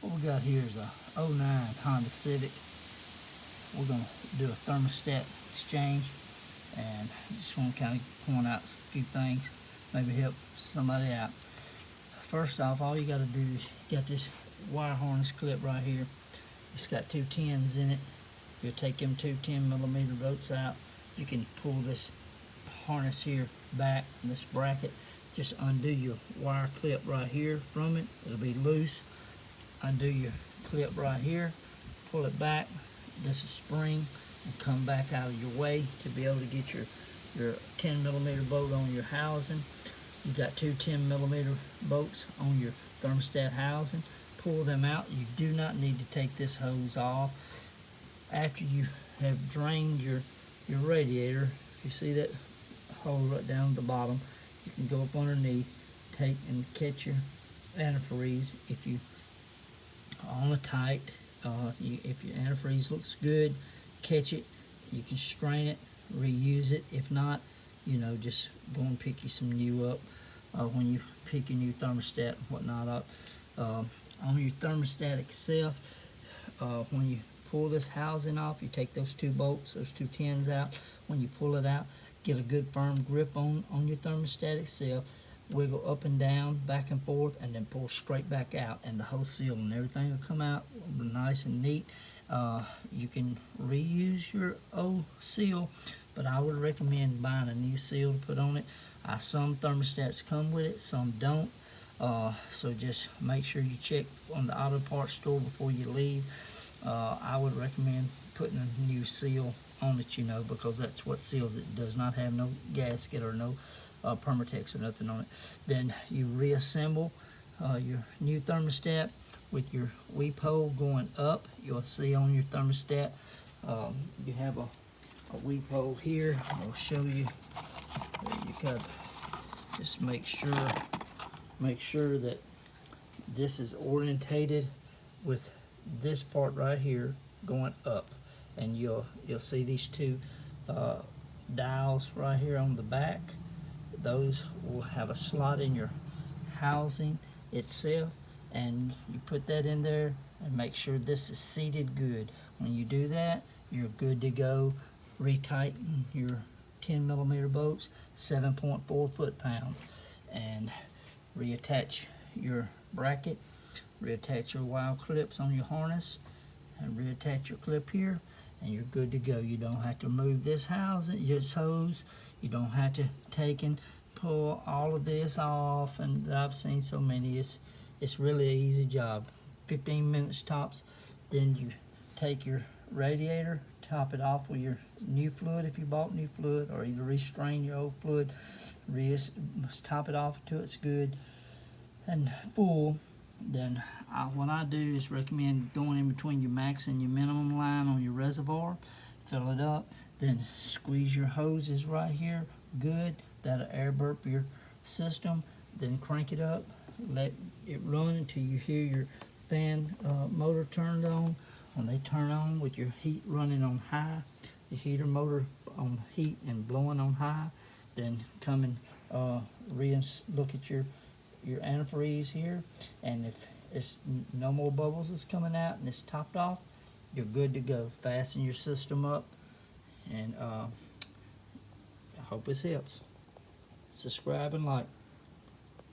What we got here is a '09 Honda Civic. We're going to do a thermostat exchange, and I just want to kind of point out a few things, maybe help somebody out. First off, all you got to do is you got this wire harness clip right here. It's got two 10s in it. If you take them two 10mm bolts out, you can pull this harness here back, this bracket. Just undo your wire clip right here from it. It'll be loose. Undo your clip right here, pull it back. This is spring, and come back out of your way to be able to get your 10mm bolt on your housing. You got two 10mm bolts on your thermostat housing. Pull them out. You do not need to take this hose off. After you have drained your radiator, you see that hole right down at the bottom, you can go up underneath, take and catch your antifreeze. If you are on a tight, if your antifreeze looks good, catch it. You can strain it, reuse it. If not, just go and pick you some new up when you pick your new thermostat and whatnot up. On your thermostat itself, when you pull this housing off, you take those two bolts, those two 10s out. When you pull it out, get a good firm grip on your thermostat itself. Wiggle up and down, back and forth, and then pull straight back out, and the whole seal and everything will come out nice and neat. You can reuse your old seal, but I would recommend buying a new seal to put on it. Some thermostats come with it, some don't. So just make sure you check on the auto parts store before you leave. I would recommend putting a new seal on it, because that's what seals it. It does not have no gasket or no Permatex or nothing on it. Then you reassemble your new thermostat with your weep hole going up. You'll see on your thermostat you have a weep hole here. I'll show you. You got just make sure that this is orientated with this part right here going up, and you'll see these two dials right here on the back. Those will have a slot in your housing itself, and you put that in there and make sure this is seated good. When you do that, you're good to go. Retighten your 10mm bolts, 7.4 foot-pounds, and reattach your bracket, reattach your wire clips on your harness, and reattach your clip here, and you're good to go. You don't have to move this housing, this hose. You don't have to take and pull all of this off, and I've seen so many. It's really an easy job. 15 minutes tops. Then you take your radiator, top it off with your new fluid if you bought new fluid, or either restrain your old fluid, top it off until it's good and full. Then what I do is recommend going in between your max and your minimum line on your reservoir, fill it up, then squeeze your hoses right here good. That'll air burp your system. Then crank it up, let it run until you hear your fan motor turned on. When they turn on with your heat running on high, the heater motor on heat and blowing on high, then come and look at your antifreeze here, and if it's no more bubbles is coming out and it's topped off, you're good to go. Fasten your system up, and I hope this helps. Subscribe and like.